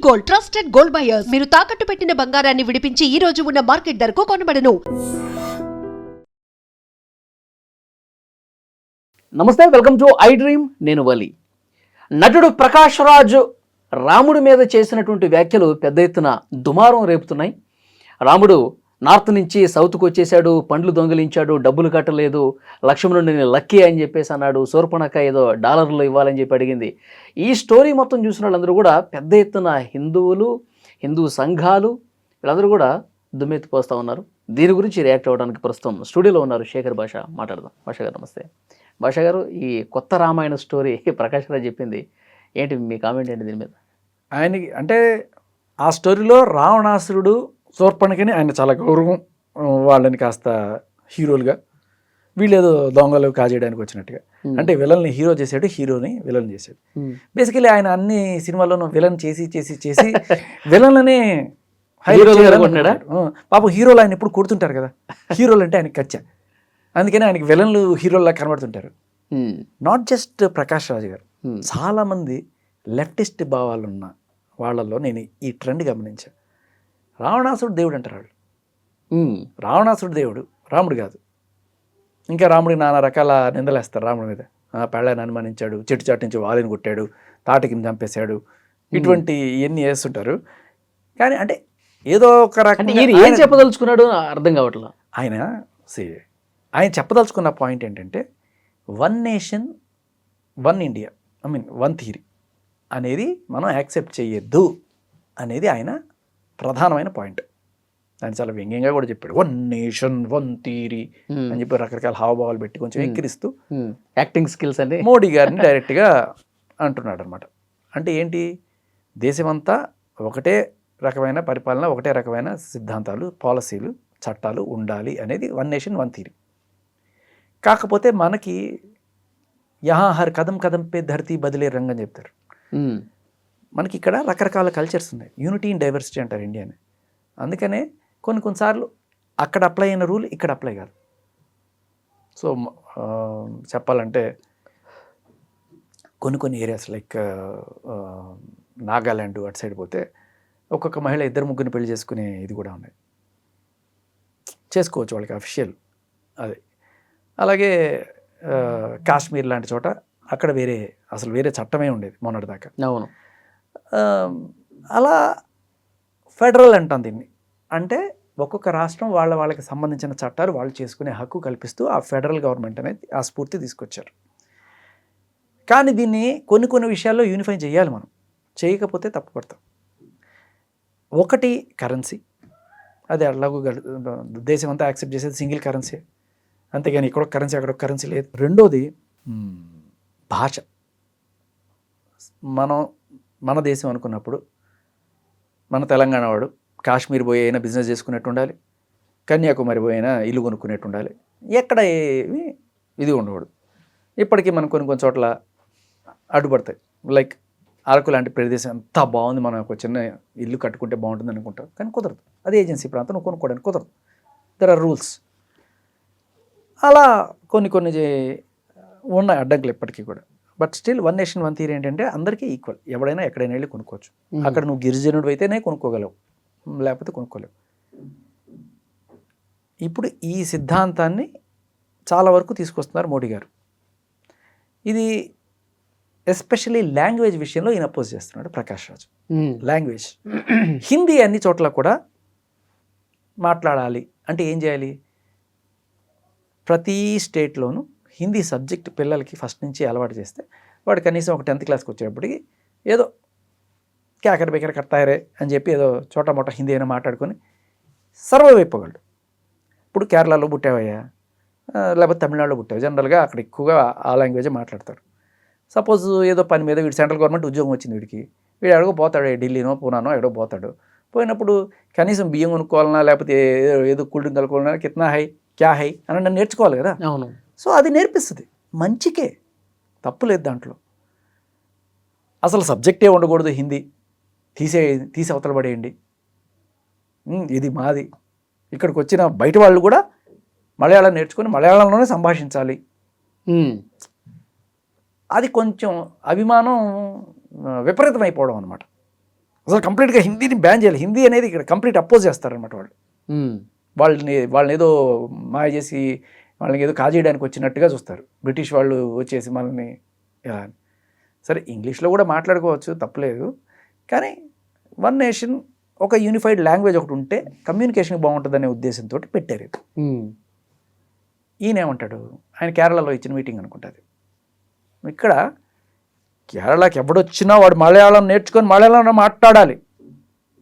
Gold, trusted gold buyers. మీరు తాకట్టు పెట్టిన బంగారాన్ని విడిపించి ఈ రోజు ఉన్న మార్కెట్ ధరకు కొనబడను. నమస్తే, వెల్కమ్ టు ఐ డ్రీమ్. నేను వలి. నటుడు ప్రకాష్ రాజ్ రాముడి మీద చేసినటువంటి వ్యాఖ్యలు పెద్ద ఎత్తున దుమారం రేపుతున్నాయి. రాముడు నార్త్ నుంచి సౌత్కు వచ్చేసాడు, పండ్లు దొంగిలించాడు, డబ్బులు కట్టలేదు, లక్ష్మణుడిని లక్కీ అని చెప్పేసి అన్నాడు, శూర్పణఖ ఏదో డాలర్లు ఇవ్వాలని చెప్పి అడిగింది. ఈ స్టోరీ మొత్తం చూసిన వాళ్ళందరూ కూడా పెద్ద ఎత్తున హిందువులు, హిందూ సంఘాలు వీళ్ళందరూ కూడా దుమ్మెత్తిపోస్తూ ఉన్నారు. దీని గురించి రియాక్ట్ అవ్వడానికి ప్రస్తుతం స్టూడియోలో ఉన్నారు శేఖర్ భాష. మాట్లాడదాం. భాష గారు నమస్తే. భాష గారు, ఈ కొత్త రామాయణ స్టోరీ ప్రకాష్ రాజ్ చెప్పింది ఏంటి, మీ కామెంట్ ఏంటి దీని మీద? ఆయనకి అంటే ఆ స్టోరీలో రావణాసురుడు శూర్పణఖని ఆయన చాలా గౌరవం, వాళ్ళని కాస్త హీరోలుగా, వీళ్ళేదో దొంగలు కాజేయడానికి వచ్చినట్టుగా, అంటే విలన్ని హీరో చేసాడు, హీరోని విలన్ చేశాడు. బేసికలీ ఆయన అన్ని సినిమాల్లోనూ విలన్ చేసి చేసి చేసి విలన్లనే పాపం హీరోలు ఆయన ఎప్పుడు కొడుతుంటారు కదా, హీరోలు అంటే ఆయనకి కచ్చా, అందుకని ఆయనకి విలన్లు హీరోల్లా కనబడుతుంటారు. నాట్ జస్ట్ ప్రకాష్ రాజ్ గారు, చాలామంది లెఫ్టిస్ట్ భావాలు ఉన్న వాళ్ళల్లో నేను ఈ ట్రెండ్ గమనించాను. రావణాసుడు దేవుడు అంటారు వాళ్ళు. రావణాసుడు దేవుడు, రాముడు కాదు. ఇంకా రాముడికి నానా రకాల నిందలేస్తారు రాముడి మీద. పెళ్ళాన్ని అనుమానించాడు, చెట్టు చాటు నుంచి వాలిని కొట్టాడు, తాటికి చంపేశాడు, ఇటువంటి ఇవన్నీ వేస్తుంటారు. కానీ అంటే ఏదో ఒక రకంగా ఏం చెప్పదలుచుకున్నాడు అర్థం కావట్లేదు. ఆయన చెప్పదలుచుకున్న పాయింట్ ఏంటంటే one nation one India, one theory అనేది మనం యాక్సెప్ట్ చేయొద్దు అనేది ఆయన ప్రధానమైన పాయింట్. ఆయన చాలా వ్యంగ్యంగా కూడా చెప్పాడు, వన్ నేషన్ వన్ థియరీ అని చెప్పి రకరకాల హావభావాలు పెట్టి కొంచెం ఎక్కిరిస్తూ యాక్టింగ్ స్కిల్స్ అంటే మోడీ గారిని డైరెక్ట్గా అంటున్నాడు అనమాట. అంటే ఏంటి, దేశమంతా ఒకటే రకమైన పరిపాలన, ఒకటే రకమైన సిద్ధాంతాలు, పాలసీలు, చట్టాలు ఉండాలి అనేది వన్ నేషన్ వన్ థియరీ. కాకపోతే మనకి యహా హర్ కదం కదం పే ధరతీ బదిలే రంగ్ అని చెప్తారు. మనకి ఇక్కడ రకరకాల కల్చర్స్ ఉన్నాయి, యూనిటీ ఇన్ డైవర్సిటీ అంటారు ఇండియాని. అందుకనే కొన్నిసార్లు అక్కడ అప్లై అయిన రూల్ ఇక్కడ అప్లై కాదు. సో చెప్పాలంటే కొన్ని ఏరియాస్ లైక్ నాగాల్యాండ్ అటు సైడ్ పోతే ఒక్కొక్క మహిళ ఇద్దరు ముగ్గురిని పెళ్లి చేసుకునే ఇది కూడా ఉన్నాయి, చేసుకోవచ్చు వాళ్ళకి అఫిషియల్ అది. అలాగే కాశ్మీర్ లాంటి చోట అక్కడ అసలు వేరే చట్టమే ఉండేది మొన్నటిదాకా. అవును. అలా ఫెడరల్ అంటాం దీన్ని. అంటే ఒక్కొక్క రాష్ట్రం వాళ్ళకి సంబంధించిన చట్టాలు వాళ్ళు చేసుకునే హక్కు కల్పిస్తూ ఆ ఫెడరల్ గవర్నమెంట్ అనేది ఆ స్ఫూర్తి తీసుకొచ్చారు. కానీ దీన్ని కొన్ని విషయాల్లో యూనిఫై చేయాలి మనం, చేయకపోతే తప్పుపడతాం. ఒకటి కరెన్సీ, అది అలాగూ దేశం అంతా యాక్సెప్ట్ చేసేది సింగిల్ కరెన్సీ, అంతేగాని ఇక్కడ కరెన్సీ అక్కడ కరెన్సీ లేదు. రెండోది భాష. మన దేశం అనుకున్నప్పుడు మన తెలంగాణ వాడు కాశ్మీర్ పోయి అయినా బిజినెస్ చేసుకునేట్టు ఉండాలి, కన్యాకుమారి పోయి అయినా ఇల్లు కొనుక్కునేట్టు ఉండాలి, ఎక్కడ ఏమి ఇది ఉండకూడదు. ఇప్పటికీ మనం కొన్ని చోట్ల అడ్డుపడతాయి. లైక్ అరకు లాంటి ప్రదేశం ఎంత బాగుంది, మనం ఒక చిన్న ఇల్లు కట్టుకుంటే బాగుంటుంది అనుకుంటాం, కానీ కుదరదు. అది ఏజెన్సీ ప్రాంతం, నువ్వు కొనుక్కోవడానికి కుదరదు. There are rules. అలా కొన్ని ఉన్నాయి అడ్డంకులు ఇప్పటికీ కూడా. But still one nation one theory ఏంటంటే అందరికీ ఈక్వల్, ఎవడైనా ఎక్కడైనా వెళ్ళి కొనుక్కోవచ్చు. అక్కడ నువ్వు గిరిజనుడు అయితేనే కొనుక్కోగలవు, లేకపోతే కొనుక్కోలేవు. ఇప్పుడు ఈ సిద్ధాంతాన్ని చాలా వరకు తీసుకొస్తున్నారు మోడీ గారు. ఇది ఎస్పెషల్లీ లాంగ్వేజ్ విషయంలో ఈయన అపోజ్ చేస్తున్నాడు ప్రకాష్ రాజ్. లాంగ్వేజ్, హిందీ అన్ని చోట్ల కూడా మాట్లాడాలి అంటే ఏం చేయాలి, ప్రతి స్టేట్లోనూ హిందీ సబ్జెక్ట్ పిల్లలకి ఫస్ట్ నుంచి అలవాటు చేస్తే వాడు కనీసం ఒక 10th క్లాస్కి వచ్చేటప్పటికి ఏదో క్యాకర బేకర కట్టారే అని చెప్పి ఏదో చోట మోట హిందీ అయినా మాట్లాడుకొని సర్వైవ్ అయిపోగలడు. ఇప్పుడు కేరళలో పుట్టావయ్యా, లేకపోతే తమిళనాడులో పుట్టావు, జనరల్గా అక్కడ ఎక్కువగా ఆ లాంగ్వేజే మాట్లాడతారు. సపోజ్ ఏదో పని మీద వీడు సెంట్రల్ గవర్నమెంట్ ఉద్యోగం వచ్చింది, వీడు ఎక్కడికో పోతాడు, ఢిల్లీనో పూనానో ఎక్కడో పోతాడు. పోయినప్పుడు కనీసం బియ్యం కొనుక్కోవాలన్నా లేకపోతే ఏదో కూల్ డ్రింక్ కలుపుకోవాలన్నా కిత్నా హై క్యా హై అని నేర్చుకోవాలి కదా. అవును. సో అది నేర్పిస్తుంది, మంచికే, తప్పులేదు దాంట్లో. అసలు సబ్జెక్టే ఉండకూడదు, హిందీ తీసి అవతల పడేయండి, ఇది మాది. ఇక్కడికి వచ్చిన బయట వాళ్ళు కూడా మలయాళం నేర్చుకొని మలయాళంలోనే సంభాషించాలి. అది కొంచెం అభిమానం విపరీతమైపోవడం అనమాట. అసలు కంప్లీట్గా హిందీని బ్యాన్ చేయాలి. హిందీ అనేది ఇక్కడ కంప్లీట్ అపోజ్ చేస్తారనమాట వాళ్ళు. వాళ్ళని ఏదో మాయ చేసి వాళ్ళని ఏదో కాజేయడానికి వచ్చినట్టుగా చూస్తారు. బ్రిటిష్ వాళ్ళు వచ్చేసి మనల్ని ఎలా అని. సరే ఇంగ్లీష్లో కూడా మాట్లాడుకోవచ్చు, తప్పలేదు. కానీ వన్ నేషన్, ఒక యూనిఫైడ్ లాంగ్వేజ్ ఒకటి ఉంటే కమ్యూనికేషన్ బాగుంటుందనే ఉద్దేశంతో పెట్టారు ఇది. ఈయన ఏమంటాడు, ఆయన కేరళలో ఇచ్చిన మీటింగ్ అనుకుంటుంది. ఇక్కడ కేరళకి ఎవడొచ్చినా వాడు మలయాళం నేర్చుకొని మలయాళంలో మాట్లాడాలి,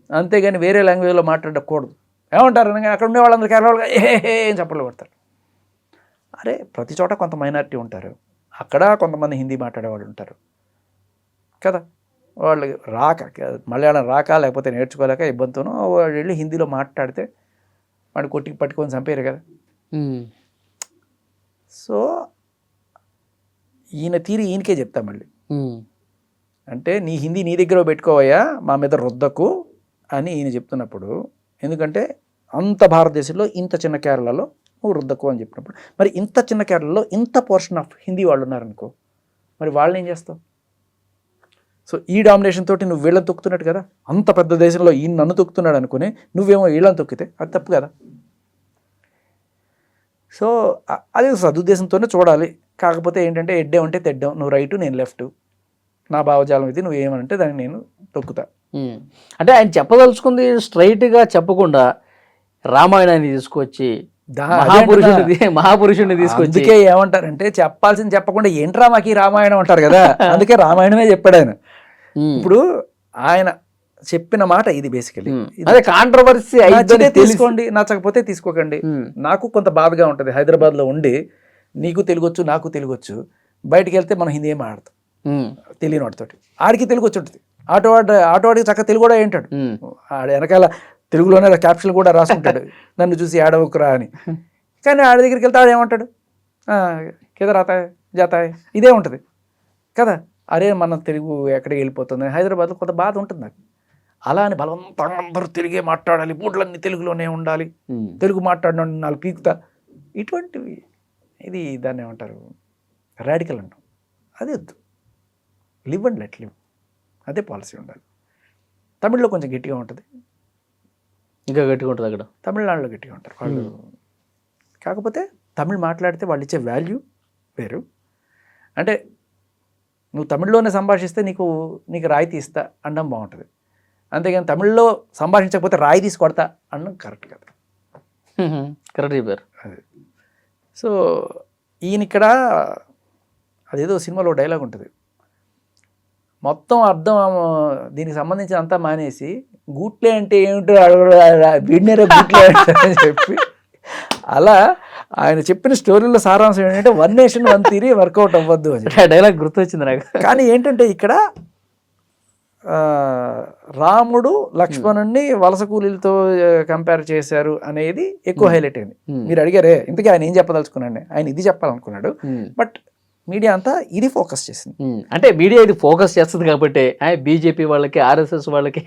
అంతేగాని వేరే లాంగ్వేజ్లో మాట్లాడకూడదు. ఏమంటారు అనగా అక్కడ ఉండే వాళ్ళందరూ కేరళ వాళ్ళగా ఏం చప్పట్లు కొడతారు. అరే ప్రతి చోట కొంత మైనారిటీ ఉంటారు, అక్కడ కొంతమంది హిందీ మాట్లాడేవాళ్ళు ఉంటారు కదా. వాళ్ళు రాక మలయాళం రాక లేకపోతే నేర్చుకోలేక ఇబ్బందితోనూ వాళ్ళు వెళ్ళి హిందీలో మాట్లాడితే వాడు కొట్టికి పట్టుకొని చంపారు కదా. సో ఈయన తీరి ఈయనకే చెప్తా మళ్ళీ, అంటే నీ హిందీ నీ దగ్గర పెట్టుకోవయ్యా, మా మీద రుద్దకు అని ఈయన చెప్తున్నప్పుడు, ఎందుకంటే అంత భారతదేశంలో ఇంత చిన్న కేరళలో నువ్వు రుద్దకు అని చెప్పినప్పుడు, మరి ఇంత చిన్న కేరళలో ఇంత పోర్షన్ ఆఫ్ హిందీ వాళ్ళు ఉన్నారనుకో, మరి వాళ్ళని ఏం చేస్తావు? సో ఈ డామినేషన్ తోటి నువ్వు వీళ్ళని తొక్కుతున్నట్టు కదా. అంత పెద్ద దేశంలో ఈయన నన్ను తొక్కుతున్నాడు అనుకుని నువ్వేమో వీళ్ళని తొక్కితే అది తప్పు కదా. సో అది సదుద్దేశంతోనే చూడాలి. కాకపోతే ఏంటంటే ఎడ్డే ఉంటే తెడ్డాం, నువ్వు రైటు నేను లెఫ్ట్, నా భావజాలం ఇది, నువ్వు ఏమనంటే దాన్ని నేను తొక్కుతా. అంటే ఆయన చెప్పదలుచుకుంది స్ట్రైట్గా చెప్పకుండా రామాయణాన్ని తీసుకొచ్చి మహాపురుషుడిని తీసుకొచ్చి, అందుకే ఏమంటారంటే చెప్పాల్సింది చెప్పకుండా ఏంట్రా మాకు రామాయణం అంటారు కదా. అందుకే రామాయణమే చెప్పాడు ఆయన. ఇప్పుడు ఆయన చెప్పిన మాట ఇది బేసికలీ. అదే కాంట్రవర్సీ అయితే తీసుకోండి, నచ్చకపోతే తీసుకోకండి. నాకు కొంత బాధగా ఉంటుంది, హైదరాబాద్లో ఉండి నీకు తెలుగొచ్చు నాకు తెలుగొచ్చు, బయటికి వెళ్తే మనం హిందీ ఏం ఆడతాం తెలియని వాడితోటి. ఆడికి తెలుగు వచ్చి ఉంటుంది, ఆటోవాడికి చక్క తెలుగు కూడా ఏంటాడు, ఆడ వెనకాల తెలుగులోనే క్యాప్షన్ కూడా రాసుకుంటాడు నన్ను చూసి ఆడవకురా అని. కానీ ఆడ దగ్గరికి వెళ్తే ఆడ ఏమంటాడు, కిదరాతాయ్ జాతాయ్ ఇదే ఉంటుంది కదా. అరే మన తెలుగు ఎక్కడికి వెళ్ళిపోతుంది. హైదరాబాద్లో కొంత బాధ ఉంటుంది నాకు. అలా అని బలవంతంగా అందరూ తెలుగే మాట్లాడాలి, బూట్లన్నీ తెలుగులోనే ఉండాలి, తెలుగు మాట్లాడిన నాలుగు పీకుతా, ఇటువంటివి ఇది దాన్ని ఏమంటారు రాడికల్ అంటాం. అదే వద్దు, లివ్ అండ్ లెట్ లివ్, అదే పాలసీ ఉండాలి. తమిళ్లో కొంచెం గట్టిగా ఉంటుంది, ఇంకా గట్టిగా ఉంటుంది అక్కడ. తమిళనాడులో గట్టిగా ఉంటారు వాళ్ళు. కాకపోతే తమిళ్ మాట్లాడితే వాళ్ళు ఇచ్చే వాల్యూ వేరు. అంటే నువ్వు తమిళ్లోనే సంభాషిస్తే నీకు రాయితీ ఇస్తా అనడం బాగుంటుంది, అంతేగాని తమిళ్లో సంభాషించకపోతే రాయి తీసి కొడతా అనడం కరెక్ట్ కదా. కరెక్ట్ చెప్పారు. అదే. సో ఈయన ఇక్కడ అదేదో సినిమాలో డైలాగ్ ఉంటుంది, మొత్తం అర్థం దీనికి సంబంధించిన అంతా మానేసి గూట్లే అంటే ఏమిటో వీడినేరే గూట్లే అని చెప్పి, అలా ఆయన చెప్పిన స్టోరీలో సారాంశం ఏంటంటే one nation one theory work out అవ్వద్దు అని చెప్పి డైలాగ్ గుర్తొచ్చింది నాకు. కానీ ఏంటంటే ఇక్కడ రాముడు లక్ష్మణుడిని వలస కూలీలతో కంపేర్ చేశారు అనేది ఎక్కువ హైలైట్ అయింది. మీరు అడిగారే ఇంతకీ ఆయన ఏం చెప్పదలుచుకున్నాడు, ఆయన ఇది చెప్పాలనుకున్నాడు, బట్ మీడియా అంతా ఇది ఫోకస్ చేసింది. అంటే మీడియా ఇది ఫోకస్ చేస్తుంది కాబట్టి బీజేపీ వాళ్ళకి ఆర్ఎస్ఎస్ వాళ్ళకి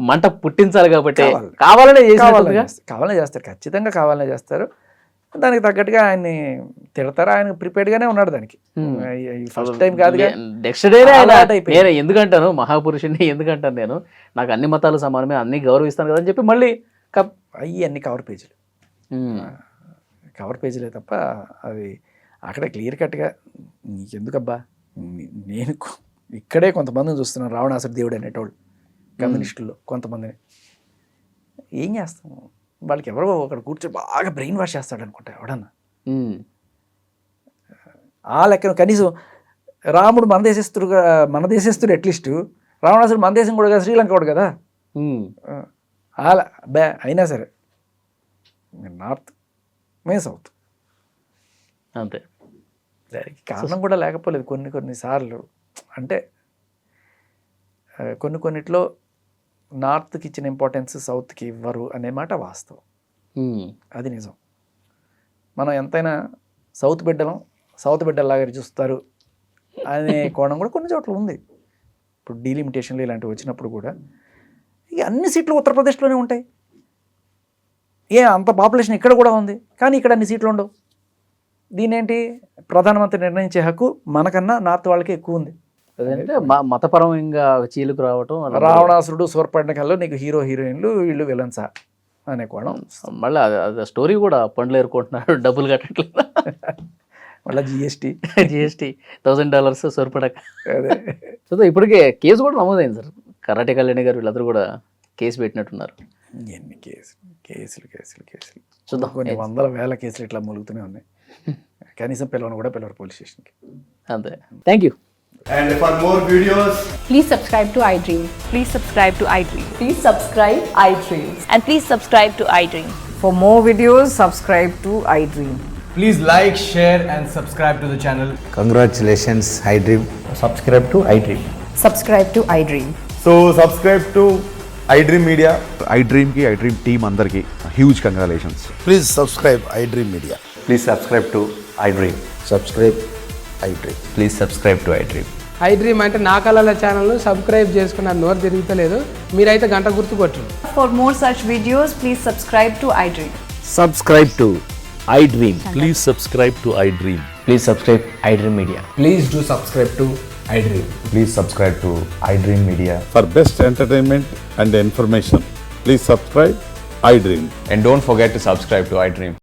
మంట పుట్టించాలి కాబట్టి కావాలనే చేస్తారు, ఖచ్చితంగా కావాలనే చేస్తారు. దానికి తగ్గట్టుగా ఆయన్ని తిడతారు, ఆయన ప్రిపేర్డ్గానే ఉన్నాడు దానికి. ఫస్ట్ టైం కాదు, నెక్స్ట్ డేనే నేను ఎందుకంటాను మహాపురుషుని, ఎందుకంటాను నేను నాకు అన్ని మతాలు సమానమే, అన్ని గౌరవిస్తాను కదా అని చెప్పి మళ్ళీ అన్ని కవర్ పేజీలే తప్ప అవి అక్కడ క్లియర్ కట్గా నీకెందుకబ్బా. నేను ఇక్కడే కొంతమందిని చూస్తున్నాను, రావణాసుర దేవుడు అనేటోళ్ళు కమ్యూనిస్టుల్లో కొంతమందిని. ఏం చేస్తాం, వాళ్ళకి ఎవరో అక్కడ కూర్చొని బాగా బ్రెయిన్ వాష్ చేస్తాడు అనుకుంటా ఎవడన్నా. ఆ లెక్కన కనీసం రాముడు మన దేశస్తుడు అట్లీస్ట్, రావణాసుడు మన దేశం కూడా కదా, శ్రీలంక కూడా కదా. అలా అయినా సరే నార్త్ మే సౌత్ అంతే. దానికి కారణం కూడా లేకపోలేదు కొన్నిసార్లు. అంటే కొన్నిట్లో నార్త్కి ఇచ్చిన ఇంపార్టెన్స్ సౌత్కి ఇవ్వరు అనే మాట వాస్తవం, అది నిజం. మనం ఎంతైనా సౌత్ బిడ్డల్లాగా చూస్తారు అనే కోణం కూడా కొన్ని చోట్ల ఉంది. ఇప్పుడు డీలిమిటేషన్లు ఇలాంటివి వచ్చినప్పుడు కూడా ఇక అన్ని సీట్లు ఉత్తరప్రదేశ్లోనే ఉంటాయి. అంత పాపులేషన్ ఇక్కడ కూడా ఉంది, కానీ ఇక్కడ అన్ని సీట్లు ఉండవు. దీనేంటి, ప్రధానమంత్రి నిర్ణయించే హక్కు మనకన్నా నార్త్ వాళ్ళకి ఎక్కువ ఉంది. అదంటే మతపరంగా చీలుకు రావటం రావణాసురుడు శూర్పణఖలో నీకు హీరో హీరోయిన్లు వీళ్ళు విలన్సా అనే కోణం. మళ్ళీ అది స్టోరీ కూడా పండ్లు ఏరుకుంటున్నారు, డబ్బులు కట్టట్లేదు. మళ్ళీ జిఎస్టీ $1,000 సరిపడక. అదే సో ఇప్పటికే కేసు కూడా నమోదైంది సార్. కరాటే కళ్యాణి గారు వీళ్ళందరూ కూడా కేసు పెట్టినట్టున్నారు. ఎన్ని కేసులు చూద్దాం. కొన్ని వందల వేల కేసులు ఇట్లా మూలుగుతూనే ఉన్నాయి. కనీసం పిల్లవని కూడా పిల్లవారు పోలీస్ స్టేషన్కి. అంతే. Thank you. And for more videos, Please subscribe to iDream. Please subscribe to iDream. Please subscribe iDream. And please subscribe to iDream. For more videos, subscribe to iDream. please like, share and subscribe to the channel. Congratulations, iDream. Subscribe to iDream. Subscribe to iDream. So subscribe to iDream Media. iDream ki iDream team andarki huge congratulations. Please subscribe iDream Media. Please subscribe to iDream. Subscribe iDream. Please subscribe to iDream. iDream అంటే నా కళల ఛానల్ను subscribe చేసుకున్నారు, నోరు తిరుగుతలేదు. మీరైతే గంట గుర్తు కొట్టండి. For more such videos, please subscribe to iDream. Subscribe to iDream. Please subscribe to iDream. Please subscribe iDream Media. Please do subscribe to iDream. Please subscribe to iDream Media. For best entertainment and information, please subscribe iDream. And don't forget to subscribe to iDream.